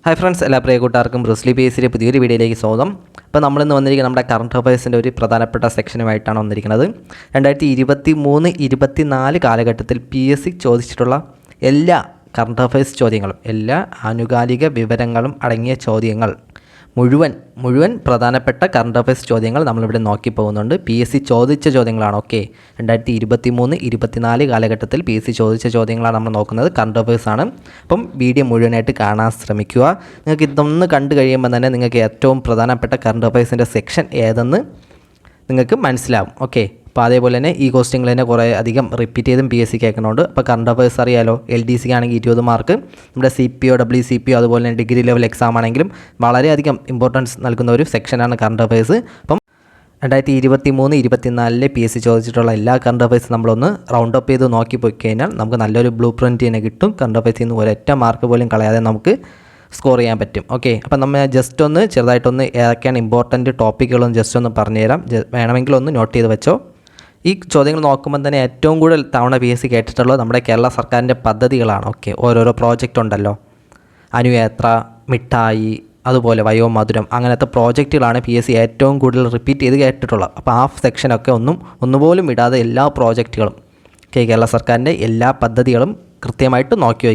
Hi friends, എല്ലാ പ്രിയ കൂട്ടുകാർക്കും Bruce Lee PSCയുടെ പുതിയൊരു വീഡിയോയിലേക്ക് സ്വാഗതം. അപ്പോൾ നമ്മളിന്ന് വന്നിരിക്കുന്നത് നമ്മുടെ കറണ്ട് അഫയേഴ്സിൻ്റെ ഒരു പ്രധാനപ്പെട്ട സെക്ഷനുമായിട്ടാണ് വന്നിരിക്കുന്നത്. 2023-24 കാലഘട്ടത്തിൽ PSC ചോദിച്ചിട്ടുള്ള എല്ലാ കറണ്ട് അഫയേഴ്സ് ചോദ്യങ്ങളും, എല്ലാ ആനുകാലിക വിവരങ്ങളും അടങ്ങിയ ചോദ്യങ്ങൾ മുഴുവൻ പ്രധാനപ്പെട്ട കറണ്ട് അഫയേഴ്സ് ചോദ്യങ്ങൾ നമ്മളിവിടെ നോക്കി പോകുന്നുണ്ട്. PSC ചോദിച്ച ചോദ്യങ്ങളാണ്. ഓക്കെ, 2023-24 കാലഘട്ടത്തിൽ PSC ചോദിച്ച ചോദ്യങ്ങളാണ് നമ്മൾ നോക്കുന്നത്. കറണ്ട് അഫയേഴ്സാണ്. അപ്പം വീഡിയോ മുഴുവനായിട്ട് കാണാൻ ശ്രമിക്കുക. നിങ്ങൾക്ക് ഇതൊന്ന് കണ്ടു കഴിയുമ്പോൾ തന്നെ നിങ്ങൾക്ക് ഏറ്റവും പ്രധാനപ്പെട്ട കറണ്ട് അഫയേഴ്സിൻ്റെ സെക്ഷൻ ഏതെന്ന് നിങ്ങൾക്ക് മനസ്സിലാവും. ഓക്കെ, അപ്പോൾ അതേപോലെ തന്നെ ഈ ക്വസ്റ്റ്യങ്ങൾ തന്നെ കുറേ അധികം റിപ്പീറ്റ് ചെയ്തും PSC കേൾക്കുന്നുണ്ട്. അപ്പോൾ കറണ്ട് അഫയേഴ്സ് അറിയാലോ, LDC ആണെങ്കിൽ 20 മാർക്ക്, നമ്മുടെ CPO, WCPO അതുപോലെ തന്നെ ഡിഗ്രി ലെവൽ എക്സാം ആണെങ്കിലും വളരെയധികം ഇമ്പോർട്ടൻസ് നൽകുന്ന ഒരു സെക്ഷനാണ് കറണ്ട് അഫയേഴ്സ്. അപ്പം 2023-24 PSC ചോദിച്ചിട്ടുള്ള എല്ലാ കറണ്ട് അഫയേഴ്സ് നമ്മളൊന്ന് റൗണ്ട് അപ്പ് ചെയ്ത് നോക്കി പോയി കഴിഞ്ഞാൽ നമുക്ക് നല്ലൊരു ബ്ലൂ പ്രിൻറ്റ് തന്നെ കിട്ടും. കറണ്ട് അഫയേഴ്സിൽ നിന്ന് ഒരൊറ്റ മാർക്ക് പോലും കളയാതെ നമുക്ക് സ്കോർ ചെയ്യാൻ പറ്റും. ഓക്കെ, അപ്പം നമ്മൾ ജസ്റ്റ് ഒന്ന് ചെറുതായിട്ടൊന്ന് ഏതൊക്കെയാണ് ഇമ്പോർട്ടൻറ്റ് ടോപ്പിക്കുകളൊന്ന് ജസ്റ്റ് ഒന്ന് പറഞ്ഞുതരാം. വേണമെങ്കിൽ ഒന്ന് നോട്ട് ചെയ്ത് വെച്ചോ. ഈ ചോദ്യങ്ങൾ നോക്കുമ്പോൾ തന്നെ ഏറ്റവും കൂടുതൽ തവണ PSC കേട്ടിട്ടുള്ളത് നമ്മുടെ കേരള സർക്കാരിൻ്റെ പദ്ധതികളാണ്. ഓക്കെ, ഓരോരോ പ്രോജക്റ്റ് ഉണ്ടല്ലോ, അനുയാത്ര, മിഠായി, അതുപോലെ വയോമധുരം, അങ്ങനത്തെ പ്രോജക്റ്റുകളാണ് PSC ഏറ്റവും കൂടുതൽ റിപ്പീറ്റ് ചെയ്ത് കേട്ടിട്ടുള്ളത്. അപ്പോൾ ആ സെക്ഷനൊക്കെ ഒന്നുപോലും വിടാതെ എല്ലാ പ്രോജക്റ്റുകളും കേരള സർക്കാരിൻ്റെ എല്ലാ പദ്ധതികളും കൃത്യമായിട്ട് നോക്കി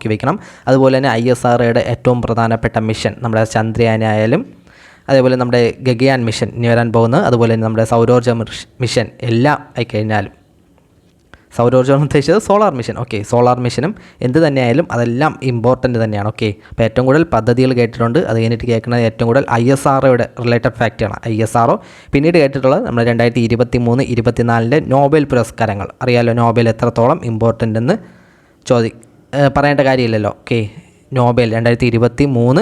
വയ്ക്കണം. അതുപോലെ തന്നെ ISROയുടെ ഏറ്റവും പ്രധാനപ്പെട്ട മിഷൻ നമ്മുടെ ചന്ദ്രയാനായാലും, അതേപോലെ നമ്മുടെ ഗഗയാൻ മിഷൻ ഇനി വരാൻ പോകുന്നത്, അതുപോലെ തന്നെ നമ്മുടെ സൗരോർജ്ജ മിഷൻ എല്ലാം ആയിക്കഴിഞ്ഞാലും, സൗരോർജ്ജം ഉദ്ദേശിച്ചത് സോളാർ മിഷൻ. ഓക്കെ, സോളാർ മിഷനും എന്ത് തന്നെയായാലും അതെല്ലാം ഇമ്പോർട്ടൻ്റ് തന്നെയാണ്. ഓക്കെ, അപ്പോൾ ഏറ്റവും കൂടുതൽ പദ്ധതികൾ കേട്ടിട്ടുണ്ട്. അത് കഴിഞ്ഞിട്ട് കേൾക്കുന്നത് ഏറ്റവും കൂടുതൽ ISROയുടെ റിലേറ്റഡ് ഫാക്റ്റാണ്. ISRO പിന്നീട് കേട്ടിട്ടുള്ളത് നമ്മുടെ 2023-24 നോബൽ പുരസ്കാരങ്ങൾ. അറിയാലോ നോബൽ എത്രത്തോളം ഇമ്പോർട്ടൻ്റ് എന്ന് പറയേണ്ട കാര്യമില്ലല്ലോ. ഓക്കെ, നോബൽ 2023-24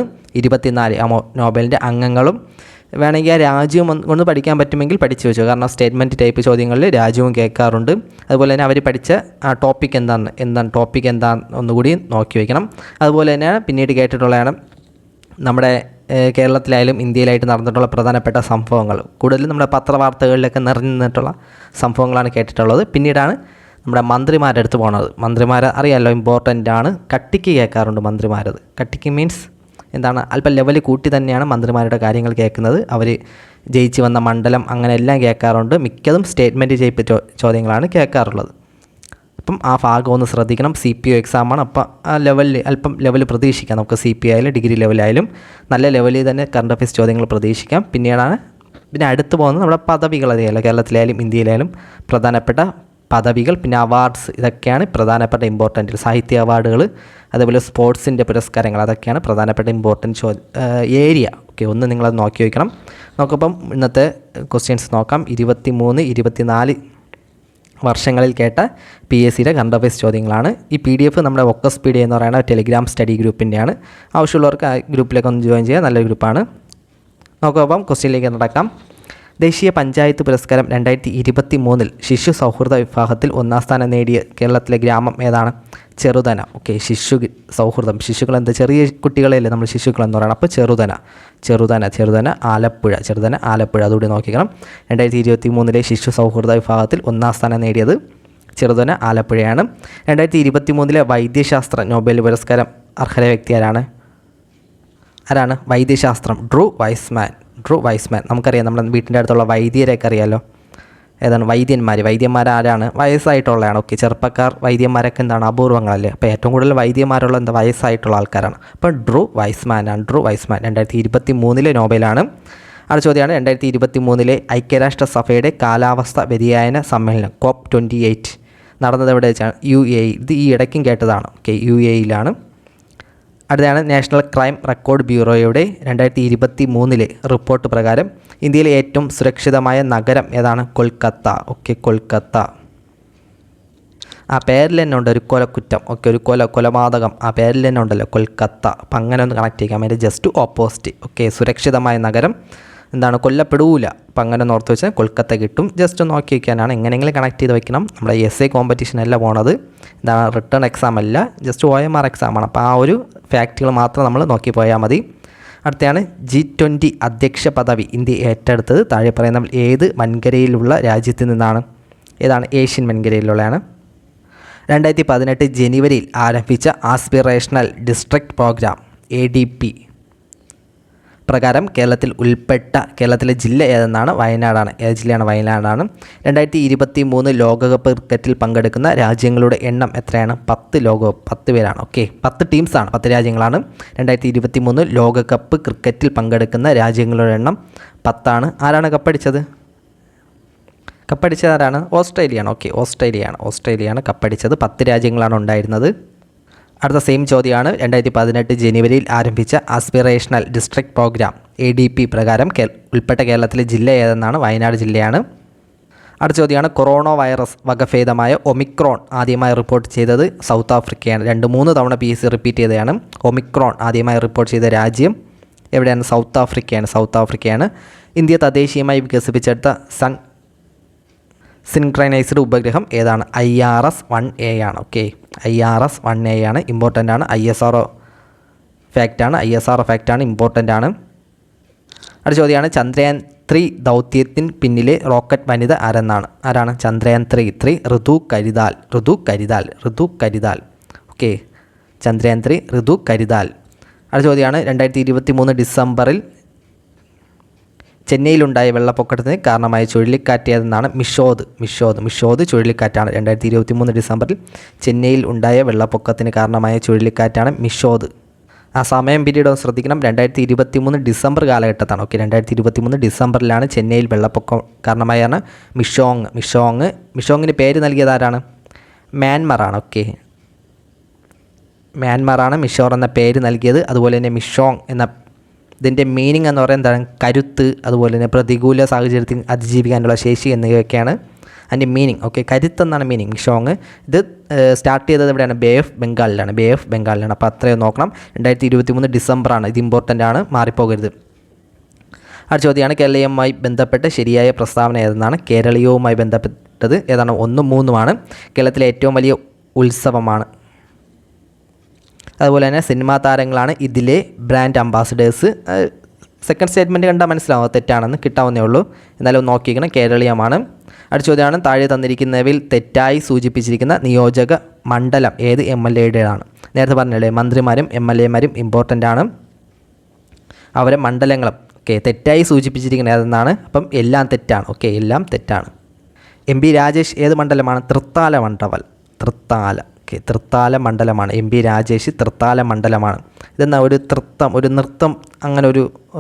നോബലിൻ്റെ അംഗങ്ങളും വേണമെങ്കിൽ ആ രാജ്യവും ഒന്ന് പഠിക്കാൻ പറ്റുമെങ്കിൽ പഠിച്ചു വെച്ചു. കാരണം സ്റ്റേറ്റ്മെൻറ്റ് ടൈപ്പ് ചോദ്യങ്ങളിൽ രാജ്യവും കേൾക്കാറുണ്ട്. അതുപോലെ തന്നെ അവർ പഠിച്ച ആ ടോപ്പിക് എന്താണ് ഒന്നുകൂടി നോക്കി വയ്ക്കണം. അതുപോലെ തന്നെ പിന്നീട് കേട്ടിട്ടുള്ളതാണ് നമ്മുടെ കേരളത്തിലായാലും ഇന്ത്യയിലായിട്ട് നടന്നിട്ടുള്ള പ്രധാനപ്പെട്ട സംഭവങ്ങൾ, കൂടുതലും നമ്മുടെ പത്രവാർത്തകളിലൊക്കെ നിറഞ്ഞു നിന്നിട്ടുള്ള സംഭവങ്ങളാണ് കേട്ടിട്ടുള്ളത്. പിന്നീടാണ് നമ്മുടെ മന്ത്രിമാരുടെ അടുത്ത് പോകുന്നത്. മന്ത്രിമാരെ അറിയാമല്ലോ, ഇമ്പോർട്ടൻ്റ് ആണ്. കട്ടിക്ക് കേൾക്കാറുണ്ട് മന്ത്രിമാരത്. കട്ടിക്ക് മീൻസ് എന്താണ്, അല്പം ലെവൽ കൂട്ടി തന്നെയാണ് മന്ത്രിമാരുടെ കാര്യങ്ങൾ കേൾക്കുന്നത്. അവർ ജയിച്ച് വന്ന മണ്ഡലം അങ്ങനെ എല്ലാം കേൾക്കാറുണ്ട്. മിക്കതും സ്റ്റേറ്റ്മെൻറ്റ് ചെയ്യിപ്പ് ചോദ്യങ്ങളാണ് കേൾക്കാറുള്ളത്. അപ്പം ആ ഭാഗം ഒന്ന് ശ്രദ്ധിക്കണം. CPO എക്സാമാണ്. അപ്പം ആ അല്പം ലെവൽ പ്രതീക്ഷിക്കാം. നമുക്ക് CPO ആയാലും ഡിഗ്രി ലെവലായാലും നല്ല ലെവലിൽ തന്നെ കറണ്ട് അഫയേഴ്സ് ചോദ്യങ്ങൾ പ്രതീക്ഷിക്കാം. പിന്നെ അടുത്ത് പോകുന്നത് നമ്മുടെ പദവികൾ. അറിയാമല്ലോ, കേരളത്തിലായാലും ഇന്ത്യയിലായാലും പ്രധാനപ്പെട്ട പദവികൾ, പിന്നെ അവാർഡ്സ്, ഇതൊക്കെയാണ് പ്രധാനപ്പെട്ട ഇമ്പോർട്ടൻ്റ്. സാഹിത്യ അവാർഡുകൾ, അതേപോലെ സ്പോർട്സിൻ്റെ പുരസ്കാരങ്ങൾ, അതൊക്കെയാണ് പ്രധാനപ്പെട്ട ഇമ്പോർട്ടൻറ്റ് ഏരിയ. ഓക്കെ, ഒന്ന് നിങ്ങളത് നോക്കി വയ്ക്കണം. നോക്കുമ്പം ഇന്നത്തെ ക്വസ്റ്റ്യൻസ് നോക്കാം. 23-24 വർഷങ്ങളിൽ കേട്ട PSCയുടെ കറണ്ട് അഫയേഴ്സ് ചോദ്യങ്ങളാണ്. ഈ PDF നമ്മുടെ OCSpedia എന്ന് പറയുന്ന ടെലിഗ്രാം സ്റ്റഡി ഗ്രൂപ്പിൻ്റെയാണ്. ആവശ്യമുള്ളവർക്ക് ആ ഗ്രൂപ്പിലേക്ക് ഒന്ന് ജോയിൻ ചെയ്യുക. നല്ലൊരു ഗ്രൂപ്പാണ്. നോക്കുമ്പം ക്വസ്റ്റ്യനിലേക്ക് നടക്കാം. ദേശീയ പഞ്ചായത്ത് പുരസ്കാരം 2023 ശിശു സൗഹൃദ വിഭാഗത്തിൽ 1ാം സ്ഥാനം നേടിയ കേരളത്തിലെ ഗ്രാമം ഏതാണ്? ചെറുതന. ഓക്കെ, ശിശു സൗഹൃദം, ശിശുക്കൾ എന്താ, ചെറിയ കുട്ടികളെയല്ലേ നമ്മൾ ശിശുക്കളെന്ന് പറയണം. അപ്പോൾ ചെറുതന ആലപ്പുഴ അതുകൂടി നോക്കിക്കണം. 2023 ശിശു സൗഹൃദ വിഭാഗത്തിൽ 1ാം സ്ഥാനം നേടിയത് ചെറുതന ആലപ്പുഴയാണ്. 2023 വൈദ്യശാസ്ത്ര നോബൽ പുരസ്കാരം അർഹരായ വ്യക്തി ആരാണ്? വൈദ്യശാസ്ത്രം ഡ്രൂ വൈസ്മാൻ. നമുക്കറിയാം, നമ്മുടെ വീട്ടിൻ്റെ അടുത്തുള്ള വൈദ്യരെയൊക്കെ അറിയാമല്ലോ. ഏതാണ്? വൈദ്യന്മാരാരാണ്? വയസ്സായിട്ടുള്ളതാണ്. ഓക്കെ, ചെറുപ്പക്കാർ വൈദ്യന്മാരൊക്കെ എന്താണ്, അപൂർവങ്ങളല്ലേ. അപ്പോൾ ഏറ്റവും കൂടുതൽ വൈദ്യന്മാരുള്ള വയസ്സായിട്ടുള്ള ആൾക്കാരാണ്. അപ്പോൾ ഡ്രൂ വൈസ്മാൻ 2023 നോബലാണ്. അടുത്ത ചോദ്യമാണ് 2023 ഐക്യരാഷ്ട്രസഭയുടെ കാലാവസ്ഥ വ്യതിയാന സമ്മേളനം COP28 നടന്നത് എവിടെ വെച്ചാണ്? UAE. ഇത് ഈ ഇടയ്ക്കും കേട്ടതാണ്. ഓക്കെ, UAEയിലാണ്. അടുത്തതാണ് നാഷണൽ ക്രൈം റെക്കോർഡ് ബ്യൂറോയുടെ 2023 റിപ്പോർട്ട് പ്രകാരം ഇന്ത്യയിലെ ഏറ്റവും സുരക്ഷിതമായ നഗരം ഏതാണ്? കൊൽക്കത്ത. ഓക്കെ, കൊൽക്കത്ത. ആ പേരിൽ തന്നെ ഉണ്ട് ഒരു കൊലക്കുറ്റം. ഓക്കെ, ഒരു കൊലപാതകം ആ പേരിൽ തന്നെ ഉണ്ടല്ലോ, കൊൽക്കത്ത. അപ്പം അങ്ങനെ ഒന്ന് കണക്ട് ചെയ്യാം. അതിൻ്റെ ജസ്റ്റ് ഓപ്പോസിറ്റ്. ഓക്കെ, സുരക്ഷിതമായ നഗരം എന്താണ്, കൊല്ലപ്പെടൂല. അപ്പം അങ്ങനെ ഒന്ന് ഓർത്ത് വെച്ചാൽ കൊൽക്കത്ത കിട്ടും. ജസ്റ്റ് നോക്കി വയ്ക്കാനാണ്. എങ്ങനെയെങ്കിലും കണക്ട് ചെയ്ത് വയ്ക്കണം. നമ്മുടെ SA കോമ്പറ്റീഷൻ അല്ല പോണത്, എന്താണ്, റിട്ടേൺ എക്സാം അല്ല, ജസ്റ്റ് OMR എക്സാമാണ്. അപ്പോൾ ആ ഒരു ഫാക്റ്റുകൾ മാത്രം നമ്മൾ നോക്കി പോയാൽ മതി. അടുത്തയാണ് G20 അധ്യക്ഷ പദവി ഇന്ത്യ ഏറ്റെടുത്തത് താഴെ പറയുന്ന ഏത് വൻകരയിലുള്ള രാജ്യത്ത് നിന്നാണ്? ഏതാണ്? ഏഷ്യൻ വൻകരയിലുള്ളതാണ്. 2018 ജനുവരിയിൽ ആരംഭിച്ച ആസ്പിറേഷണൽ ഡിസ്ട്രിക്ട് പ്രോഗ്രാം ADP പ്രകാരം കേരളത്തിലെ ജില്ല ഏതെന്നാണ്? വയനാടാണ്. ഏത് ജില്ലയാണ്? വയനാടാണ്. 2023 ലോകകപ്പ് ക്രിക്കറ്റിൽ പങ്കെടുക്കുന്ന രാജ്യങ്ങളുടെ എണ്ണം എത്രയാണ്? 10 പേരാണ്. ഓക്കെ, 10 ടീംസാണ്, 10 രാജ്യങ്ങളാണ്. 2023 ലോകകപ്പ് ക്രിക്കറ്റിൽ പങ്കെടുക്കുന്ന രാജ്യങ്ങളുടെ എണ്ണം 10 ആണ്. ആരാണ് കപ്പടിച്ചത്? കപ്പടിച്ചത് ആരാണ്? ഓസ്ട്രേലിയയാണ്. ഓക്കെ, ഓസ്ട്രേലിയയാണ് കപ്പടിച്ചത്. 10 രാജ്യങ്ങളാണ് ഉണ്ടായിരുന്നത്. അടുത്ത സെയിം ചോദ്യമാണ്. 2018 ജനുവരിയിൽ ആരംഭിച്ച ആസ്പിറേഷണൽ ഡിസ്ട്രിക്ട് പ്രോഗ്രാം ADP പ്രകാരം ഉൾപ്പെട്ട കേരളത്തിലെ ജില്ല ഏതെന്നാണ്? വയനാട് ജില്ലയാണ്. അടുത്ത ചോദ്യമാണ്. കൊറോണ വൈറസ് വകഭേദമായ ഒമിക്രോൺ ആദ്യമായി റിപ്പോർട്ട് ചെയ്തത് സൗത്ത് ആഫ്രിക്കയാണ്. 2-3 തവണ PSC റിപ്പീറ്റ് ചെയ്തതാണ്. ഒമിക്രോൺ ആദ്യമായി റിപ്പോർട്ട് ചെയ്ത രാജ്യം എവിടെയാണ്? സൗത്ത് ആഫ്രിക്കയാണ്. ഇന്ത്യ തദ്ദേശീയമായി വികസിപ്പിച്ചെടുത്ത സിൻക്രനൈസ്ഡ് ഉപഗ്രഹം ഏതാണ്? IRS-1A ആണ്. ഓക്കെ, IRS-1A ആണ്. ഇമ്പോർട്ടൻ്റ് ആണ്. ISRO ഫാക്റ്റാണ്. ഇമ്പോർട്ടൻ്റ് ആണ്. അടുത്ത ചോദ്യമാണ്. ചന്ദ്രയാൻ 3 ദൗത്യത്തിന് പിന്നിലെ റോക്കറ്റ് വനിത ആരാണ്? ചന്ദ്രയാൻ 3 ഋതു കരിതാൽ. ഓക്കെ, ചന്ദ്രയാൻ 3 ഋതു കരിതാൽ. അടുത്ത ചോദ്യമാണ്. 2023 ഡിസംബറിൽ ചെന്നൈയിലുണ്ടായ വെള്ളപ്പൊക്കത്തിന് കാരണമായ ചുഴലിക്കാറ്റ് ഏതെന്നാണ്? മിഷോദ് ചുഴലിക്കാറ്റാണ്. 2023 ഡിസംബറിൽ ചെന്നൈയിൽ ഉണ്ടായ വെള്ളപ്പൊക്കത്തിന് കാരണമായ ചുഴലിക്കാറ്റാണ് മിഷോദ്. ആ സമയം പീരീഡ് ഒന്ന് ശ്രദ്ധിക്കണം. 2023 ഡിസംബർ കാലഘട്ടത്താണ്. ഓക്കെ, 2023 ഡിസംബറിലാണ് ചെന്നൈയിൽ വെള്ളപ്പൊക്കം കാരണമായാണ് മിഷോങ്ങിന് പേര് നൽകിയത് ആരാണ്? മ്യാൻമറാണ്. ഓക്കെ, മ്യാൻമറാണ് മിഷോർ എന്ന പേര് നൽകിയത്. അതുപോലെ തന്നെ മിഷോങ് ഇതിൻ്റെ മീനിങ് എന്ന് പറയുന്നത് എന്താണ്? കരുത്ത്, അതുപോലെ തന്നെ പ്രതികൂല സാഹചര്യത്തിൽ അതിജീവിക്കാനുള്ള ശേഷി എന്നിവയൊക്കെയാണ് അതിൻ്റെ മീനിങ്. ഓക്കെ, കരുത്ത് എന്നാണ് മീനിങ്. മിഷോങ് ഇത് സ്റ്റാർട്ട് ചെയ്തത് എവിടെയാണ്? ബേ ഓഫ് ബംഗാളിലാണ്. അപ്പോൾ അത്രയും നോക്കണം. 2023 ഡിസംബറാണ്. ഇത് ഇമ്പോർട്ടൻ്റ് ആണ്, മാറിപ്പോകരുത്. അടുത്ത ചോദ്യമാണ്. കേരളീയവുമായി ബന്ധപ്പെട്ട് ശരിയായ പ്രസ്താവന ഏതെന്നാണ്? കേരളീയവുമായി ബന്ധപ്പെട്ടത് ഏതാണ്? 1ഉം 3ഉമാണ്. കേരളത്തിലെ ഏറ്റവും വലിയ ഉത്സവമാണ്. അതുപോലെ തന്നെ സിനിമാ താരങ്ങളാണ് ഇതിലെ ബ്രാൻഡ് അംബാസിഡേഴ്സ്. സെക്കൻഡ് സ്റ്റേറ്റ്മെൻറ്റ് കണ്ടാൽ മനസ്സിലാവും, തെറ്റാണെന്ന് കിട്ടാവുന്നേ ഉള്ളൂ. എന്നാലും നോക്കിക്കണം, കേരളീയമാണ്. അടുത്ത ചോദ്യമാണ്. താഴെ തന്നിരിക്കുന്നവയിൽ തെറ്റായി സൂചിപ്പിച്ചിരിക്കുന്ന നിയോജക മണ്ഡലം ഏത് MLAയുടേതാണ്? നേരത്തെ പറഞ്ഞല്ലേ, മന്ത്രിമാരും MLAമാരും ഇമ്പോർട്ടൻ്റ് ആണ്. അവരെ മണ്ഡലങ്ങളും. ഓക്കെ, തെറ്റായി സൂചിപ്പിച്ചിരിക്കുന്നത് ഏതെന്നാണ്? അപ്പം എല്ലാം തെറ്റാണ്. ഓക്കെ, എല്ലാം തെറ്റാണ്. MP രാജേഷ് ഏത് മണ്ഡലമാണ്? തൃത്താല. ഓക്കെ, തൃത്താല മണ്ഡലമാണ്. MP രാജേഷ് തൃത്താല മണ്ഡലമാണ്. ഇതെന്നാ ഒരു നൃത്തം അങ്ങനെ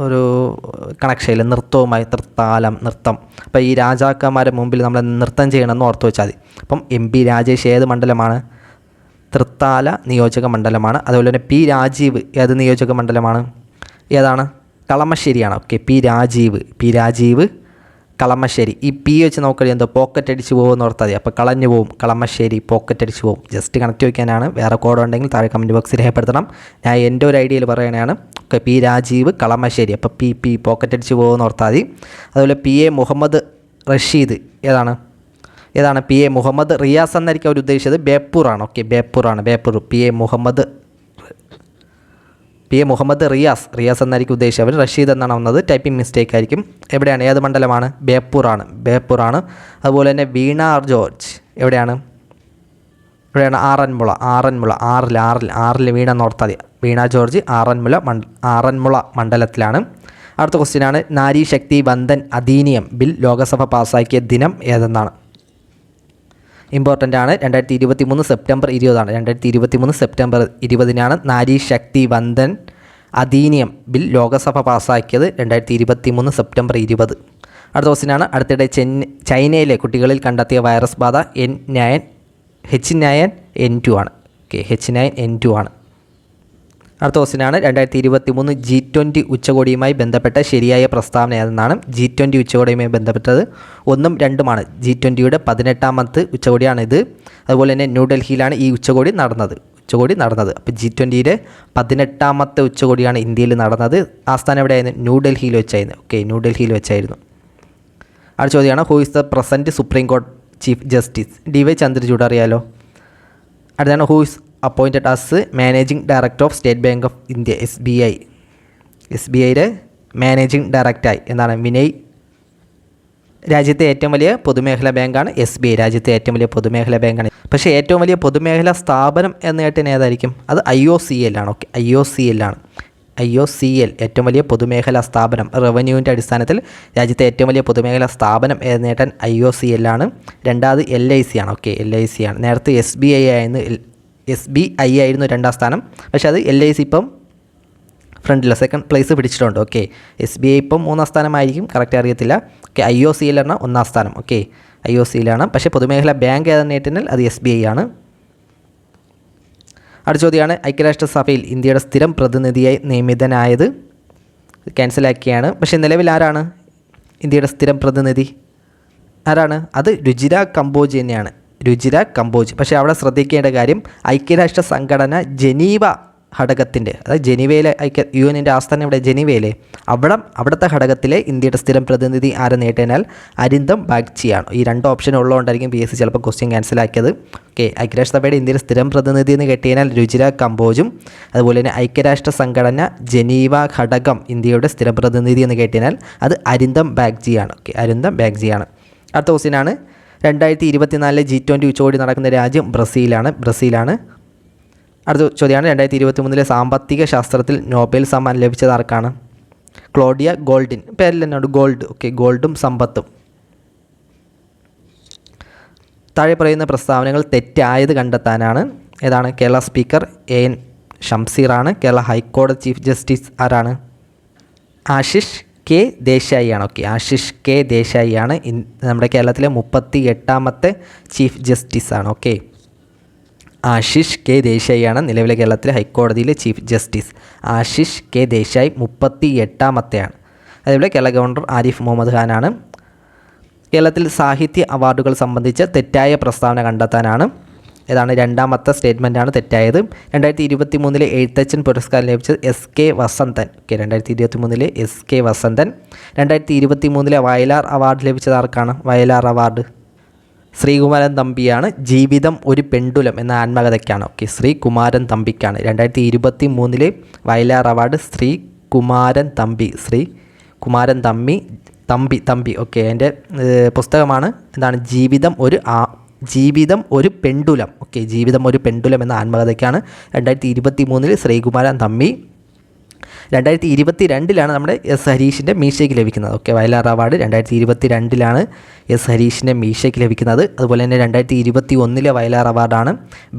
ഒരു കണക്ഷയില്ല നൃത്തവുമായി. നൃത്തം. അപ്പോൾ ഈ രാജാക്കന്മാരുടെ മുമ്പിൽ നമ്മൾ നൃത്തം ചെയ്യണമെന്ന് ഓർത്ത് വെച്ചാൽ മതി. അപ്പം MP രാജേഷ് ഏത് മണ്ഡലമാണ്? തൃത്താല നിയോജക മണ്ഡലമാണ്. അതുപോലെ തന്നെ P രാജീവ് ഏത് നിയോജക മണ്ഡലമാണ്? ഏതാണ്? കളമശ്ശേരിയാണ്. Okay, P Rajeev Kalamassery. ഈ P വെച്ച് നോക്കുകയാണെങ്കിൽ എന്തോ പോക്കറ്റ് അടിച്ച് പോകുമെന്ന് ഓർത്താൽ മതി. അപ്പോൾ കളഞ്ഞു പോകും. കളമശ്ശേരി പോക്കറ്റ് അടിച്ച് പോകും. ജസ്റ്റ് കണക്ട് വയ്ക്കാനാണ്. വേറെ കോഡ് ഉണ്ടെങ്കിൽ താഴെ കമൻറ്റ് ബോക്സിൽ രേഖപ്പെടുത്തണം. ഞാൻ എൻ്റെ ഒരു ഐഡിയയിൽ പറയുകയാണ്. Okay, P Rajeev Kalamassery. അപ്പോൾ P പോക്കറ്റ് അടിച്ച് പോകുമെന്ന് ഓർത്താൽ മതി. അതുപോലെ PA മുഹമ്മദ് റഷീദ് ഏതാണ്? PA മുഹമ്മദ് റിയാസ് എന്നായിരിക്കും അവർ ഉദ്ദേശിച്ചത്. ബേപ്പൂറാണ്. ഓക്കെ, ബേപ്പൂർ. PA മുഹമ്മദ് റിയാസ് എന്നായിരിക്കും ഉദ്ദേശിച്ചത്. അവർ റഷീദ് എന്നാണ് വന്നത്. ടൈപ്പിംഗ് മിസ്റ്റേക്ക് ആയിരിക്കും. എവിടെയാണ്? ഏത് മണ്ഡലമാണ്? ബേപ്പൂറാണ്. അതുപോലെ തന്നെ വീണ ജോർജ് എവിടെയാണ്? ആറന്മുള. ആറിൽ വീണ നോർത്താതി. വീണ ജോർജ് ആറന്മുള മണ്ഡലത്തിലാണ്. അടുത്ത ക്വസ്റ്റ്യനാണ്. നാരി ശക്തി വന്ദൻ അധീനിയം ബിൽ ലോകസഭ പാസ്സാക്കിയ ദിനം ഏതെന്നാണ്? ഇമ്പോർട്ടൻ്റ് ആണ്. 2023 September 20ആണ്. 2023 September 20നാണ് Nari Shakti Vandan അധീനിയം bill Lok Sabha പാസ്സാക്കിയത്. 2023 September 20. അടുത്ത ക്വസ്റ്റ്യനാണ്. അടുത്തിടെ ചൈനയിലെ കുട്ടികളിൽ കണ്ടെത്തിയ വൈറസ് ബാധ H9N2 ആണ്. ഓക്കെ, H9N2 ആണ്. അടുത്ത ക്വസ്റ്റ്യനാണ്. 2023 G20 ഉച്ചകോടിയുമായി ബന്ധപ്പെട്ട ശരിയായ പ്രസ്താവന ഏതെന്നാണ്? G20 ഉച്ചകോടിയുമായി ബന്ധപ്പെട്ടത് 1ഉം 2ഉമാണ്. G20യുടെ 18ാമത്തെ ഉച്ചകോടിയാണിത്. അതുപോലെ തന്നെ ന്യൂഡൽഹിയിലാണ് ഈ ഉച്ചകോടി നടന്നത്. അപ്പോൾ G20യുടെ 18ാമത്തെ ഉച്ചകോടിയാണ് ഇന്ത്യയിൽ നടന്നത്. ആസ്ഥാനം എവിടെയായിരുന്നു? ന്യൂഡൽഹിയിൽ വെച്ചായിരുന്നു. ഓക്കെ, ന്യൂഡൽഹിയിൽ വെച്ചായിരുന്നു. അടുത്ത ചോദ്യമാണ്. Who is the present Supreme കോടതി ചീഫ് ജസ്റ്റിസ്? DY ചന്ദ്രചൂഡ് അറിയാലോ. അടുത്താണ്. Who is appointed as managing director of State Bank of India SBIയുടെ മാനേജിംഗ് ഡയറക്ടറായി എന്താണ്? വിനയ്. രാജ്യത്തെ ഏറ്റവും വലിയ പൊതുമേഖലാ ബാങ്കാണ് SBI. രാജ്യത്തെ ഏറ്റവും വലിയ പൊതുമേഖലാ ബാങ്കാണ്. പക്ഷേ ഏറ്റവും വലിയ പൊതുമേഖലാ സ്ഥാപനം എന്ന് കേട്ടതിന് ഏതായിരിക്കും? അത് IOCL ആണ്. ഓക്കെ, IOCL ആണ്. IOCL ഏറ്റവും വലിയ പൊതുമേഖലാ സ്ഥാപനം. റവന്യൂവിൻ്റെ അടിസ്ഥാനത്തിൽ രാജ്യത്തെ ഏറ്റവും വലിയ പൊതുമേഖലാ സ്ഥാപനം എന്ന് നേട്ടാൻ IOCL ആണ്. രണ്ടാമത് LIC ആണ്. ഓക്കെ, LIC ആണ്. നേരത്തെ SBI ആയിരുന്നു രണ്ടാം സ്ഥാനം. പക്ഷേ അത് LIC ഇപ്പം ഫ്രണ്ടില്ല, സെക്കൻഡ് പ്ലേസ് പിടിച്ചിട്ടുണ്ട്. ഓക്കെ, SBI ഇപ്പം മൂന്നാം സ്ഥാനമായിരിക്കും, കറക്റ്റ് അറിയത്തില്ല. ഓക്കെ, IOCL ആണ് ഒന്നാം സ്ഥാനം. ഓക്കെ, IOCL ആണ്. പക്ഷേ പൊതുമേഖലാ ബാങ്ക് ഏതെന്ന് കേട്ടാൽ അത് SBI ആണ്. അടുത്ത ചോദ്യമാണ്, ഐക്യരാഷ്ട്രസഭയിൽ ഇന്ത്യയുടെ സ്ഥിരം പ്രതിനിധിയായി നിയമിതനായത്? ക്യാൻസലാക്കിയാണ്. പക്ഷേ നിലവിൽ ആരാണ് ഇന്ത്യയുടെ സ്ഥിരം പ്രതിനിധി? ആരാണ്? അത് രുചിര കമ്പോജ് തന്നെയാണ്. രുചിര കമ്പോജ്. പക്ഷേ അവിടെ ശ്രദ്ധിക്കേണ്ട കാര്യം, ഐക്യരാഷ്ട്ര സംഘടന ജനീവ ഘടകത്തിൻ്റെ, അതായത് ജനീവയിലെ UN ആസ്ഥാനം ഇവിടെ ജനീവയിലെ, അവിടുത്തെ ഘടകത്തിലെ ഇന്ത്യയുടെ സ്ഥിരം പ്രതിനിധി ആരെന്ന് കേട്ടാൽ അരിന്ദം ബാഗ്ചിയാണ്. ഈ രണ്ട് ഓപ്ഷൻ ഉള്ളതുകൊണ്ടായിരിക്കും PSC ചിലപ്പോൾ ക്വസ്റ്റ്യൻ ക്യാൻസലാക്കിയത്. ഓക്കെ, ഐക്യരാഷ്ട്രസഭയുടെ ഇന്ത്യയുടെ സ്ഥിരം പ്രതിനിധി എന്ന് കേട്ടുകഴിഞ്ഞാൽ രുചിര കമ്പോജും, അതുപോലെ തന്നെ ഐക്യരാഷ്ട്ര സംഘടന ജനീവ ഘടകം ഇന്ത്യയുടെ സ്ഥിരം പ്രതിനിധി എന്ന് കേട്ടുകഴിഞ്ഞാൽ അത് അരിന്ദം ബാഗ്ചിയാണ്. ഓക്കെ, അരിന്ദം ബാഗ്ചിയാണ്. അടുത്ത ക്വസ്റ്റ്യനാണ്, 2024 G20 ഉച്ചകോടി നടക്കുന്ന രാജ്യം ബ്രസീലാണ്. അടുത്ത ചോദ്യമാണ്, 2023 സാമ്പത്തിക ശാസ്ത്രത്തിൽ നോബൽ സമ്മാനം ലഭിച്ചത് ആർക്കാണ്? Claudia Goldin. പേരിൽ തന്നെയുണ്ട് ഗോൾഡ്. ഓക്കെ, ഗോൾഡും സമ്പത്തും. താഴെ പറയുന്ന പ്രസ്താവനകൾ തെറ്റായത് കണ്ടെത്താനാണ്. ഏതാണ്? Kerala speaker AN ഷംസീറാണ്. കേരള ഹൈക്കോടതി ചീഫ് ജസ്റ്റിസ് ആരാണ്? ആശിഷ് K ദേശായി ആണ്. ഓക്കെ, ആശിഷ് K ദേശായി ആണ് നമ്മുടെ കേരളത്തിലെ 38ാമത്തെ ചീഫ് ജസ്റ്റിസ് ആണ്. ഓക്കെ, ആശിഷ് K ദേശായി ആണ് നിലവിലെ കേരളത്തിലെ ഹൈക്കോടതിയിലെ chief justice. Ashish K Desai 38ാമത്തെയാണ്. അതേപോലെ കേരള ഗവർണർ ആരിഫ് മുഹമ്മദ് ഖാനാണ്. കേരളത്തിൽ സാഹിത്യ അവാർഡുകൾ സംബന്ധിച്ച് തെറ്റായ പ്രസ്താവന കണ്ടെത്താനാണ്. ഏതാണ്? രണ്ടാമത്തെ സ്റ്റേറ്റ്മെൻറ്റാണ് തെറ്റായത്. 2023 എഴുത്തച്ഛൻ പുരസ്കാരം ലഭിച്ചത് SK Vasanthan. Okay, 2023 SK Vasanthan. 2023 Vayalar award ലഭിച്ചത് ആർക്കാണ്? വയലാർ അവാർഡ് ശ്രീകുമാരൻ തമ്പിയാണ്. ജീവിതം ഒരു പെണ്ടുലം എന്ന ആത്മകഥയ്ക്കാണ്. ഓക്കെ, ശ്രീകുമാരൻ തമ്പിക്കാണ് 2023 വയലാർ അവാർഡ്. ശ്രീകുമാരൻ തമ്പി. ഓക്കെ, എൻ്റെ പുസ്തകമാണ്. എന്താണ്? ജീവിതം ഒരു പെണ്ടുലം. ഓക്കെ, ജീവിതം ഒരു പെണ്ടുലം എന്ന ആത്മകഥയ്ക്കാണ് 2023 ശ്രീകുമാരൻ തമ്പി. 2022 നമ്മുടെ S ഹരീഷിൻ്റെ മീശയ്ക്ക് ലഭിക്കുന്നത്. ഓക്കെ, വയലാർ അവാർഡ് 2022 S ഹരീഷിൻ്റെ മീശയ്ക്ക് ലഭിക്കുന്നത്. അതുപോലെ തന്നെ 2021 വയലാർ അവാർഡാണ്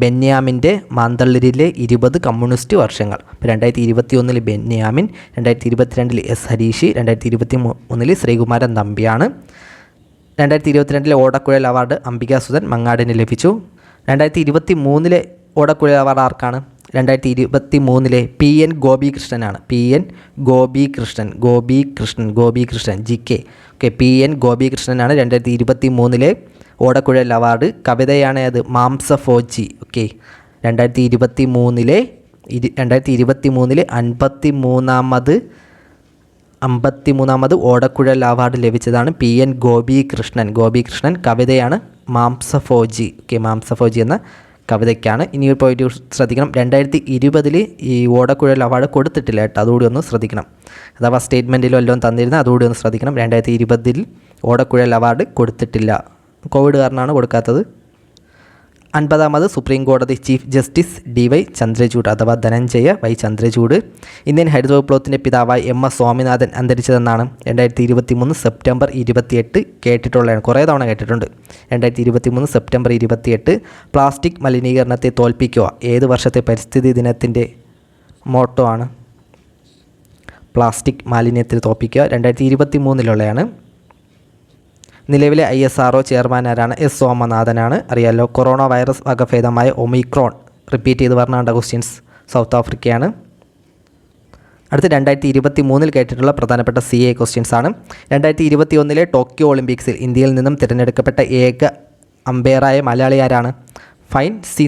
ബെന്യാമിൻ്റെ മാന്തളിരിലെ 20 കമ്മ്യൂണിസ്റ്റ് വർഷങ്ങൾ. അപ്പോൾ 2021 ബെന്യാമിൻ, 2022 S ഹരീഷ്, 2023 ശ്രീകുമാരൻ തമ്പിയാണ്. 2022 ഓടക്കുഴൽ അവാർഡ് അംബികാസുധൻ മങ്ങാടിന് ലഭിച്ചു. 2023 ഓടക്കുഴൽ അവാർഡ് ആർക്കാണ്? 2023 PN ഗോപികൃഷ്ണനാണ്. PN Gopikrishnan GK. Okay, PN ഗോപികൃഷ്ണനാണ് 2023 ഓടക്കുഴൽ അവാർഡ്. കവിതയാണ് അത് മാംസഫോജി. ഓക്കെ, 2023 53ാമത് ഓടക്കുഴൽ അവാർഡ് ലഭിച്ചതാണ് PN ഗോപികൃഷ്ണൻ. കവിതയാണ് മാംസഫോജി. ഓക്കെ, മാംസഫോജി എന്ന കവിതയ്ക്കാണ്. ഇനി ഒരു പോയിട്ട് ശ്രദ്ധിക്കണം, 2020 ഈ ഓടക്കുഴൽ അവാർഡ് കൊടുത്തിട്ടില്ല കേട്ടോ, അതുകൂടി ഒന്ന് ശ്രദ്ധിക്കണം. അഥവാ സ്റ്റേറ്റ്മെൻറ്റിലും എല്ലാം തന്നിരുന്നത് അതുകൂടി ഒന്ന് ശ്രദ്ധിക്കണം. 2020 ഓടക്കുഴൽ അവാർഡ് കൊടുത്തിട്ടില്ല, കോവിഡ് കാരണമാണ് കൊടുക്കാത്തത്. 50ാമത് സുപ്രീം കോടതി ചീഫ് ജസ്റ്റിസ് DY ചന്ദ്രചൂഡ് അഥവാ ധനഞ്ജയ Y ചന്ദ്രചൂഡ്. ഇന്ത്യൻ ഹരിത വിപ്ലവത്തിൻ്റെ പിതാവായി MS സ്വാമിനാഥൻ അന്തരിച്ചതെന്നാണ്? 2023 സെപ്റ്റംബർ 28. കേട്ടിട്ടുള്ളതാണ്, കുറേ തവണ കേട്ടിട്ടുണ്ട്. 2023 സെപ്റ്റംബർ 28. പ്ലാസ്റ്റിക് മലിനീകരണത്തെ തോൽപ്പിക്കുക ഏത് വർഷത്തെ പരിസ്ഥിതി ദിനത്തിൻ്റെ മോട്ടോ ആണ്? പ്ലാസ്റ്റിക് മാലിന്യത്തിൽ തോൽപ്പിക്കുക 2023 നിലവിലെ ISRO ചെയർമാൻ ആരാണ്? S സോമനാഥനാണ്. അറിയാമല്ലോ. കൊറോണ വൈറസ് വകഭേദമായ ഒമിക്രോൺ റിപ്പീറ്റ് ചെയ്ത് പറഞ്ഞാണ്ട ക്വസ്റ്റ്യൻസ്. സൗത്ത് ആഫ്രിക്കയാണ്. അടുത്ത് 2023 കേട്ടിട്ടുള്ള പ്രധാനപ്പെട്ട CA ക്വസ്റ്റ്യൻസ് ആണ്. 2021 ടോക്കിയോ ഒളിമ്പിക്സിൽ ഇന്ത്യയിൽ നിന്നും തിരഞ്ഞെടുക്കപ്പെട്ട ഏക അമ്പയറായ മലയാളി ആരാണ്? ഫൈൻ സി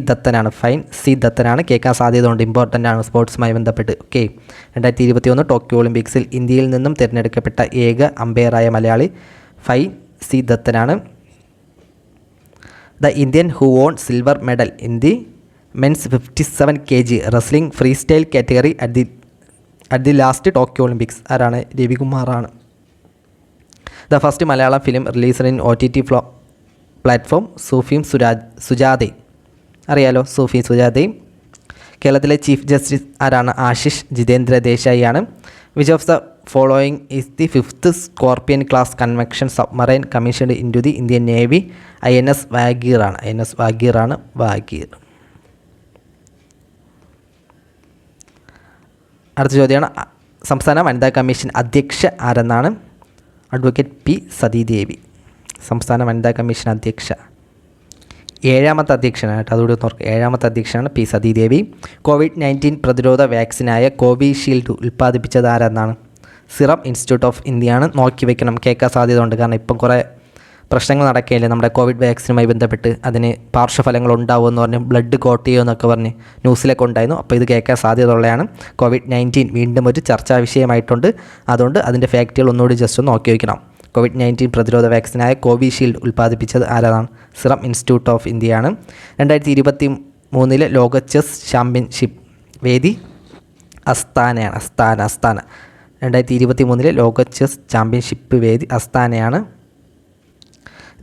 ദത്തനാണ്. കേൾക്കാൻ സാധ്യതയുണ്ട്, ഇമ്പോർട്ടൻ്റ് ആണ് സ്പോർട്സുമായി ബന്ധപ്പെട്ട്. ഓക്കെ, 2021 ടോക്കിയോ ഒളിമ്പിക്സിൽ ഇന്ത്യയിൽ നിന്നും തിരഞ്ഞെടുക്കപ്പെട്ട ഏക അമ്പയറായ മലയാളി ഫൈൻ സി ദത്തനാണ്. The Indian who won silver medal in the men's 57 kg wrestling freestyle category at the last Tokyo Olympics ആരാണ്? രവികുമാറാണ്. The first Malayalam film released in OTT platform സൂഫിയും സുജാതെ. അറിയാലോ, സൂഫി സുജാതയും. കേരളത്തിലെ ചീഫ് ജസ്റ്റിസ് ആരാണ്? ആശിഷ് ജിതേന്ദ്ര ദേശായി ആണ്. Which of the following is the 5th Scorpene class convection submarine commissioned in to the Indian Navy? INS Vagir ആണ്. INS Vagir ആണ്. വാഗീർ. അടുത്ത ചോദ്യമാണ്, സംസ്ഥാന വനിതാ കമ്മീഷൻ അധ്യക്ഷ ആരെന്നാണ്? Advocate P Sathidevi. സംസ്ഥാന വനിതാ കമ്മീഷൻ അധ്യക്ഷ 7ാമത്തെ അധ്യക്ഷനാണ് കേട്ടോ, അതുകൂടി ഓർക്കുക. 7ാമത്തെ അധ്യക്ഷനാണ് പി സതീദേവി. COVID-19 പ്രതിരോധ വാക്സിനായ കോവിഷീൽഡ് ഉൽപ്പാദിപ്പിച്ചത് ആരെന്നാണ്? സിറം ഇൻസ്റ്റിറ്റ്യൂട്ട് ഓഫ് ഇന്ത്യയാണ്. നോക്കി വെക്കണം, കേൾക്കാൻ സാധ്യതയുണ്ട്. കാരണം ഇപ്പം കുറേ പ്രശ്നങ്ങൾ നടക്കുകയില്ലേ നമ്മുടെ കോവിഡ് വാക്സിനുമായി ബന്ധപ്പെട്ട്. അതിന് പാർശ്വഫലങ്ങൾ ഉണ്ടാവുമെന്ന് പറഞ്ഞ് ബ്ലഡ് കോട്ട് ചെയ്യുമെന്നൊക്കെ പറഞ്ഞ് ന്യൂസിലൊക്കെ ഉണ്ടായിരുന്നു. അപ്പോൾ ഇത് കേൾക്കാൻ സാധ്യതയുള്ളതാണ്. COVID-19 വീണ്ടും ഒരു ചർച്ചാ വിഷയമായിട്ടുണ്ട്. അതുകൊണ്ട് അതിൻ്റെ ഫാക്റ്റുകൾ ഒന്നുകൂടി ജസ്റ്റ് ഒന്ന് നോക്കി വയ്ക്കണം. COVID-19 പ്രതിരോധ വാക്സിനായ കോവിഷീൽഡ് ഉൽപ്പാദിപ്പിച്ചത് ആരാണ്? സിറം ഇൻസ്റ്റിറ്റ്യൂട്ട് ഓഫ് ഇന്ത്യയാണ്. 2023 ലോക ചെസ് ചാമ്പ്യൻഷിപ്പ് വേദി അസ്താനയാണ്. അസ്താന 2023 ലോക ചെസ് ചാമ്പ്യൻഷിപ്പ് വേദി അസ്താനയാണ്.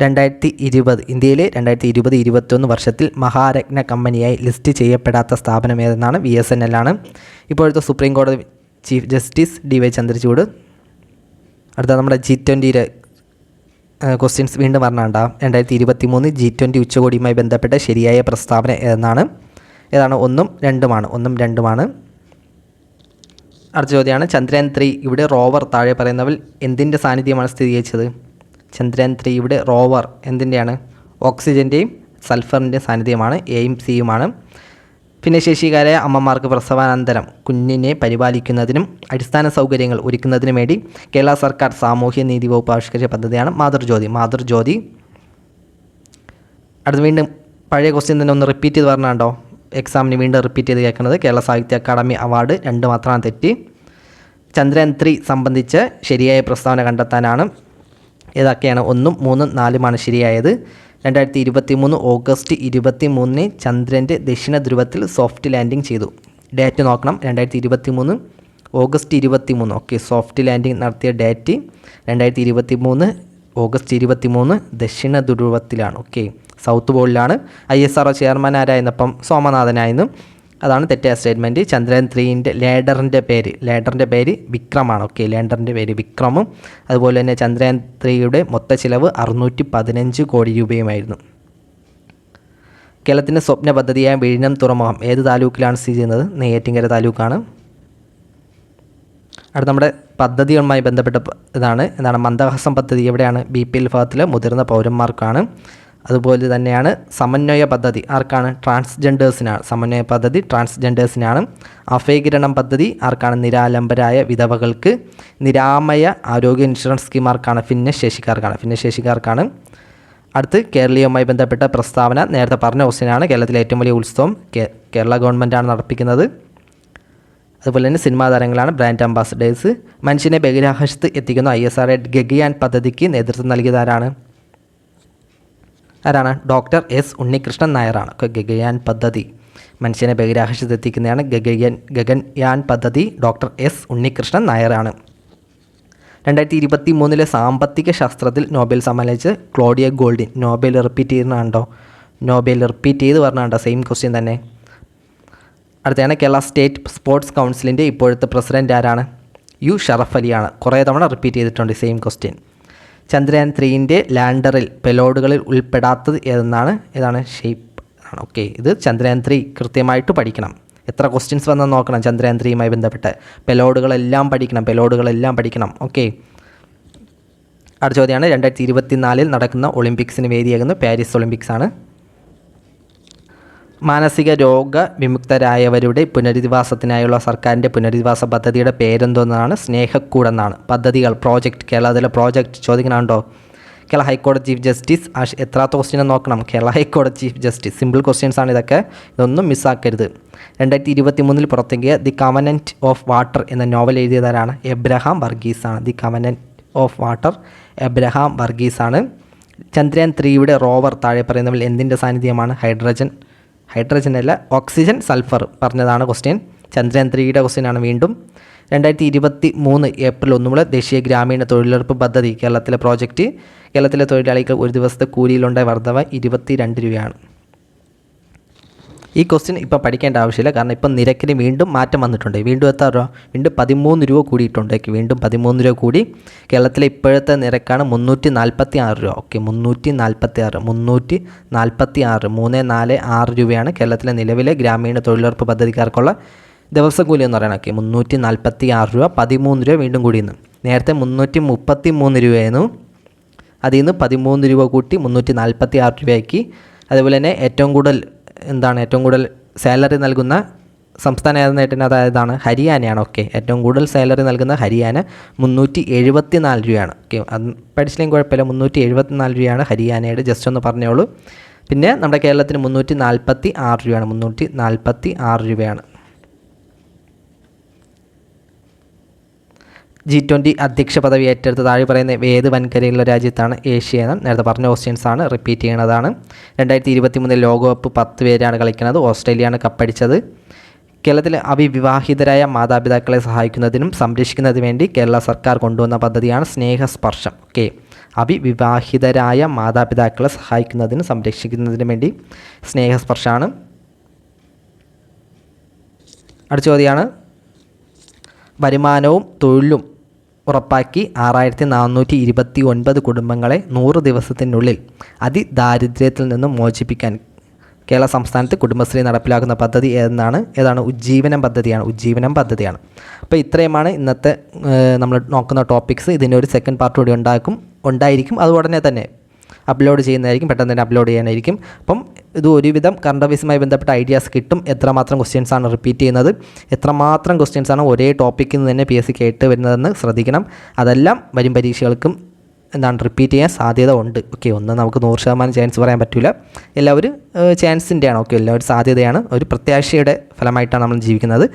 2020 ഇന്ത്യയിലെ 2020-21 വർഷത്തിൽ മഹാരത്ന കമ്പനിയായി ലിസ്റ്റ് ചെയ്യപ്പെടാത്ത സ്ഥാപനം ഏതെന്നാണ്? BSNL ആണ്. ഇപ്പോഴത്തെ സുപ്രീം കോടതി ചീഫ് ജസ്റ്റിസ് DY ചന്ദ്രചൂഡ്. അടുത്ത നമ്മുടെ G20 ക്വസ്റ്റ്യൻസ് വീണ്ടും പറഞ്ഞാണ്ടാവും. 2023 G20 ഉച്ചകോടിയുമായി ബന്ധപ്പെട്ട ശരിയായ പ്രസ്താവന ഏതാണ്? 1ഉം 2ഉമാണ്. അടുത്ത ചോദ്യമാണ്, ചന്ദ്രയാൻ 3 ഇവിടെ റോവർ താഴെ പറയുന്നവൽ എന്തിൻ്റെ സാന്നിധ്യമാണ് സ്ഥിരീകരിച്ചത്? ചന്ദ്രയാൻ 3 ഇവിടെ റോവർ എന്തിൻ്റെയാണ്? ഓക്സിജൻ്റെയും സൾഫറിൻ്റെയും സാന്നിധ്യമാണ്. Aയും Cയുമാണ്. ഭിന്നശേഷിക്കാരായ അമ്മമാർക്ക് പ്രസവാനന്തരം കുഞ്ഞിനെ പരിപാലിക്കുന്നതിനും അടിസ്ഥാന സൗകര്യങ്ങൾ ഒരുക്കുന്നതിനും വേണ്ടി കേരള സർക്കാർ സാമൂഹ്യ നീതി വകുപ്പ് ആവിഷ്കരിച്ച പദ്ധതിയാണ് മാതൃജ്യോതി. അടുത്ത് വീണ്ടും പഴയ ക്വസ്റ്റ്യൻ തന്നെ ഒന്ന് റിപ്പീറ്റ് ചെയ്ത് പറഞ്ഞാണ്ടോ, എക്സാമിന് വീണ്ടും റിപ്പീറ്റ് ചെയ്ത് കേൾക്കുന്നത്. കേരള സാഹിത്യ അക്കാദമി അവാർഡ് 2 മാത്രമാണ് തെറ്റി. ചന്ദ്രയാൻ 3 സംബന്ധിച്ച് ശരിയായ പ്രസ്താവന കണ്ടെത്താനാണ്. ഏതൊക്കെയാണ്? 1ഉം 3ഉം 4ഉമാണ് ശരിയായത്. 2023 ഓഗസ്റ്റ് 23 ചന്ദ്രൻ്റെ ദക്ഷിണ ധ്രുവത്തിൽ സോഫ്റ്റ് ലാൻഡിംഗ് ചെയ്തു. ഡേറ്റ് നോക്കണം. 2023 ഓഗസ്റ്റ് 23. ഓക്കെ, സോഫ്റ്റ് ലാൻഡിംഗ് നടത്തിയ ഡേറ്റ് 2023 ഓഗസ്റ്റ് 23 ദക്ഷിണ ധ്രുവത്തിലാണ്. ഓക്കെ, സൗത്ത് പോളിലാണ്. ISRO ചെയർമാൻ ആരായിരുന്നപ്പം? സോമനാഥനായിരുന്നു. അതാണ് തെറ്റായ സ്റ്റേറ്റ്മെൻറ്റ്. ചന്ദ്രയാൻ 3ൻ്റെ ലാൻഡറിൻ്റെ പേര് വിക്രമാണ്. ഓക്കെ, ലാൻഡറിൻ്റെ പേര് വിക്രമും. അതുപോലെ തന്നെ ചന്ദ്രയാൻ 3യുടെ മൊത്ത ചിലവ് 615 കോടി രൂപയുമായിരുന്നു. കേരളത്തിൻ്റെ സ്വപ്ന പദ്ധതിയായ വിഴിഞ്ഞം തുറമുഖം ഏത് താലൂക്കിലാണ് സ്ഥിതി ചെയ്യുന്നത്? നെയ്യാറ്റിൻകര താലൂക്കാണ്. അടുത്ത നമ്മുടെ പദ്ധതികളുമായി ബന്ധപ്പെട്ട എന്താണ് മന്ദഹാസം പദ്ധതി എവിടെയാണ്? BPL വിഭാഗത്തിലെ മുതിർന്ന പൗരന്മാർക്കാണ്. അതുപോലെ തന്നെയാണ് സമന്വയ പദ്ധതി ആർക്കാണ്? ട്രാൻസ്ജെൻഡേഴ്സിനാണ്. സമന്വയ പദ്ധതി ട്രാൻസ്ജെൻഡേഴ്സിനാണ്. അഭയകിരണം പദ്ധതി ആർക്കാണ്? നിരാലംബരായ വിധവകൾക്ക്. നിരാമയ ആരോഗ്യ ഇൻഷുറൻസ് സ്കീം ആർക്കാണ്? ഭിന്നശേഷിക്കാർക്കാണ്. അടുത്ത് കേരളീയവുമായി ബന്ധപ്പെട്ട പ്രസ്താവന നേരത്തെ പറഞ്ഞ ക്വസ്റ്റ്യനാണ്. കേരളത്തിലെ ഏറ്റവും വലിയ ഉത്സവം കേരള ഗവൺമെൻറ്റാണ് നടപ്പിക്കുന്നത്. അതുപോലെ തന്നെ സിനിമാ താരങ്ങളാണ് ബ്രാൻഡ് അംബാസഡേഴ്സ്. മനുഷ്യനെ ബഹിരാകാശത്ത് എത്തിക്കുന്ന ISRO ഗഗയാൻ പദ്ധതിക്ക് നേതൃത്വം നൽകിയത് ആരാണ്? ഡോക്ടർ S ഉണ്ണികൃഷ്ണൻ നായരാണ്. ഗഗയാൻ പദ്ധതി മനുഷ്യനെ ബഹിരാകാശത്ത് എത്തിക്കുന്നതാണ് ഗഗൻയാൻ പദ്ധതി. ഡോക്ടർ S ഉണ്ണികൃഷ്ണൻ നായരാണ്. 2023 സാമ്പത്തിക ശാസ്ത്രത്തിൽ നോബൽ സമ്മാനിച്ച് ക്ലോഡിയ ഗോൾഡിൻ. നോബൽ റിപ്പീറ്റ് ചെയ്ത് പറഞ്ഞാണ്ടോ, സെയിം ക്വസ്റ്റ്യൻ തന്നെ. അടുത്തതാണ് കേരള സ്റ്റേറ്റ് സ്പോർട്സ് കൗൺസിലിൻ്റെ ഇപ്പോഴത്തെ പ്രസിഡൻ്റ് ആരാണ്? U ഷറഫ് അലിയാണ്. കുറേ തവണ റിപ്പീറ്റ് ചെയ്തിട്ടുണ്ട് സെയിം ക്വസ്റ്റ്യൻ. ചന്ദ്രയാൻ 3ൻ്റെ ലാൻഡറിൽ പെലോഡുകളിൽ ഉൾപ്പെടാത്തത് ഏതാണ്? ഷേപ്പ് ആണ്. ഓക്കെ, ഇത് ചന്ദ്രയാൻ 3 കൃത്യമായിട്ട് പഠിക്കണം. എത്ര ക്വസ്റ്റ്യൻസ് വന്നെന്ന് നോക്കണം. ചന്ദ്രയാൻ 3യുമായി ബന്ധപ്പെട്ട് പെലോഡുകളെല്ലാം പഠിക്കണം. ഓക്കെ, അടുത്ത ചോദ്യമാണ്, 2024 നടക്കുന്ന ഒളിമ്പിക്സിന് വേദിയാകുന്ന പാരീസ് ഒളിമ്പിക്സ് ആണ്. മാനസിക രോഗ വിമുക്തരായവരുടെ പുനരധിവാസത്തിനായുള്ള സർക്കാരിൻ്റെ പുനരധിവാസ പദ്ധതിയുടെ പേരെന്തോന്നാണ്? സ്നേഹക്കൂടെന്നാണ്. പദ്ധതികൾ കേരളത്തിലെ പ്രോജക്റ്റ് ചോദിക്കണുണ്ടോ? കേരള ഹൈക്കോടതി ചീഫ് ജസ്റ്റിസ് എത്രാത്ത ക്വസ്റ്റ്യൻ നോക്കണം. കേരള ഹൈക്കോടതി ചീഫ് ജസ്റ്റിസ്. സിമ്പിൾ ക്വസ്റ്റ്യൻസ് ആണ് ഇതൊക്കെ, ഇതൊന്നും മിസ്സാക്കരുത്. 2023 പുറത്തിറങ്ങിയ ദി കവനൻറ്റ് ഓഫ് വാട്ടർ എന്ന നോവൽ എഴുതിയതാരാണ്? എബ്രഹാം വർഗീസ് ആണ്. The covenant of water Abraham Varghese ആണ്. ചന്ദ്രയാൻ 3യുടെ റോവർ താഴെ പറയുന്നവൽ എന്തിൻ്റെ സാന്നിധ്യമാണ്? ഹൈഡ്രജൻ അല്ല, ഓക്സിജൻ സൾഫർ പറഞ്ഞതാണ് ക്വസ്റ്റ്യൻ. ചന്ദ്രയാൻ 3യുടെ ക്വസ്റ്റ്യനാണ് വീണ്ടും. 2023 ഏപ്രിൽ 1 മുതൽ ദേശീയ ഗ്രാമീണ തൊഴിലുറപ്പ് പദ്ധതി കേരളത്തിലെ പ്രോജക്റ്റ്. കേരളത്തിലെ തൊഴിലാളികൾ ഒരു ദിവസത്തെ കൂലിയിലുണ്ടായ വർധന 22 രൂപയാണ്. ഈ ക്വസ്റ്റ്യൻ ഇപ്പോൾ പഠിക്കേണ്ട ആവശ്യമില്ല, കാരണം ഇപ്പം നിരക്കിന് വീണ്ടും മാറ്റം വന്നിട്ടുണ്ട്. വീണ്ടും എത്ര രൂപ? വീണ്ടും 13 രൂപ കൂടിയിട്ടുണ്ട്. വീണ്ടും 13 രൂപ കൂടി. കേരളത്തിലെ ഇപ്പോഴത്തെ നിരക്കാണ് 346 രൂപ. ഓക്കെ, 346 346 രൂപയാണ് കേരളത്തിലെ നിലവിലെ ഗ്രാമീണ തൊഴിലുറപ്പ് പദ്ധതിക്കാർക്കുള്ള ദിവസം കൂലി എന്ന് പറയുന്നത്. ഓക്കെ, 346 രൂപ. 13 രൂപ വീണ്ടും കൂടിയെന്ന്. നേരത്തെ 333 രൂപയായിരുന്നു. അതിൽ നിന്ന് 13 രൂപ കൂട്ടി 346 രൂപയാക്കി. അതുപോലെ തന്നെ ഏറ്റവും കൂടുതൽ സാലറി നൽകുന്ന സംസ്ഥാനം ഏതെന്നായിട്ട് അതായതാണ് ഹരിയാനയാണ്. ഓക്കെ, ഏറ്റവും കൂടുതൽ സാലറി നൽകുന്ന ഹരിയാന 374 രൂപയാണ്. ഓക്കെ, അത് പഠിച്ചില്ലെങ്കിൽ കുഴപ്പമില്ല. 374 രൂപയാണ് ഹരിയാനയുടെ. ജസ്റ്റ് ഒന്ന് പറഞ്ഞോളൂ. പിന്നെ നമ്മുടെ കേരളത്തിന് 346 രൂപയാണ്. 346 രൂപയാണ്. G20 അധ്യക്ഷ പദവി ഏറ്റെടുത്ത് താഴെ പറയുന്ന ഏത് വൻകരയുള്ള രാജ്യത്താണ്? ഏഷ്യ എന്ന് നേരത്തെ പറഞ്ഞ ക്വസ്റ്റ്യൻസാണ്, റിപ്പീറ്റ് ചെയ്യണതാണ്. 2023 ലോകകപ്പ് 10 പേരാണ് കളിക്കുന്നത്. ഓസ്ട്രേലിയയാണ് കപ്പടിച്ചത്. കേരളത്തിലെ അവിവാഹിതരായ മാതാപിതാക്കളെ സഹായിക്കുന്നതിനും സംരക്ഷിക്കുന്നതിനും വേണ്ടി കേരള സർക്കാർ കൊണ്ടുവന്ന പദ്ധതിയാണ് സ്നേഹസ്പർശം. ഓക്കെ, അവിവാഹിതരായ മാതാപിതാക്കളെ സഹായിക്കുന്നതിനും സംരക്ഷിക്കുന്നതിനും വേണ്ടി സ്നേഹസ്പർശമാണ്. അടുത്ത ചോദ്യമാണ്, വരുമാനവും തൊഴിലും ഉറപ്പാക്കി 6429 കുടുംബങ്ങളെ 100 ദിവസത്തിനുള്ളിൽ അതിദാരിദ്ര്യത്തിൽ നിന്നും മോചിപ്പിക്കാൻ കേരള സംസ്ഥാനത്ത് കുടുംബശ്രീ നടപ്പിലാക്കുന്ന പദ്ധതി ഏതാണ്? ഉജ്ജീവനം പദ്ധതിയാണ്. അപ്പോൾ ഇത്രയുമാണ് ഇന്നത്തെ നമ്മൾ നോക്കുന്ന ടോപ്പിക്സ്. ഇതിൻ്റെ ഒരു സെക്കൻഡ് പാർട്ട് കൂടി ഉണ്ടായിരിക്കും. അത് ഉടനെ തന്നെ അപ്ലോഡ് ചെയ്യുന്നതായിരിക്കും, പെട്ടെന്ന് തന്നെ അപ്ലോഡ് ചെയ്യാനായിരിക്കും. അപ്പം ഇത് ഒരുവിധം കറണ്ട് അഫയേഴ്സുമായി ബന്ധപ്പെട്ട ഐഡിയാസ് കിട്ടും. എത്രമാത്രം ക്വസ്റ്റ്യൻസാണ് റിപ്പീറ്റ് ചെയ്യുന്നത്, എത്രമാത്രം ക്വസ്റ്റ്യൻസാണ് ഒരേ ടോപ്പിക്കിൽ നിന്ന് തന്നെ PSC കേട്ട് വരുന്നതെന്ന് ശ്രദ്ധിക്കണം. അതെല്ലാം വരും പരീക്ഷകൾക്കും റിപ്പീറ്റ് ചെയ്യാൻ സാധ്യത ഉണ്ട്. ഓക്കെ, ഒന്നും നമുക്ക് 100% ചാൻസ് പറയാൻ പറ്റില്ല. എല്ലാവരും ചാൻസിൻ്റെയാണ്. ഓക്കെ, എല്ലാവരും സാധ്യതയാണ്. ഒരു പ്രത്യാശയുടെ ഫലമായിട്ടാണ് നമ്മൾ ജീവിക്കുന്നത്.